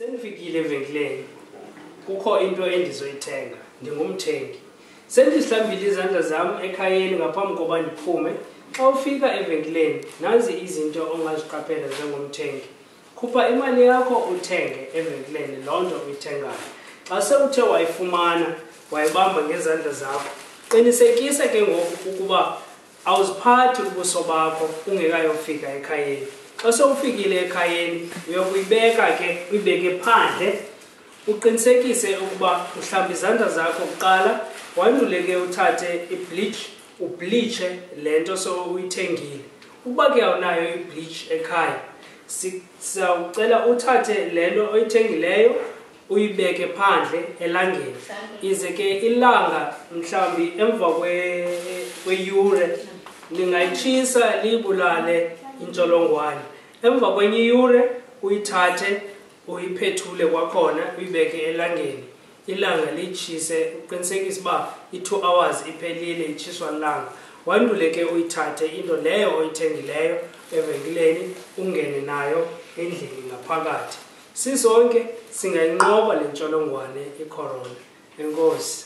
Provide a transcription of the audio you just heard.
Sendifikile evenkileni. Kukho into endizoyithenga. Ndingumthengi. Sendihlambile izandla zami ekhayeni ngaphambi koba ndiphume. Xa ufika evenkileni, nazi izinto ongaziqaphela njengomthengi. Khupha imali yakho uthenge evenkileni loo nto uyithengayo. Xa sewuthe wayifumana, wayibamba ngezandla zakho, qinisekisa ke ngoku ukuba awuziphathi ubuso bakho ungekayofika ekhayeni. Xa sewufikile ekhayeni, uyokuyibeka ke uyibeke phandle, uqinisekise ukuba uhlamba izandla zakho kuqala, wandule ke uthathe ibleach, ubleache le nto sowuyithengile. Ukuba ke awunayo ibleach ekhaya, sizawucela uthathe le nto oyithengileyo uyibeke phandle elangeni. Ize ke ilanga mhlawumbi emva kweyure lingayitshisa libulale intsholongwane. Emva kwenye iyure uyithathe uyiphethule kwakhona uyibeke elangeni. Ilanga litshise, uqinisekise uba i-2 hours iphelile itshiswa lilanga. Wandule ke uyithathe into leyo oyithengileyo evenkileni ungene nayo endlini ngaphakathi. Sisonke singayinqoba le ntsholongwane i-corona. Enkosi.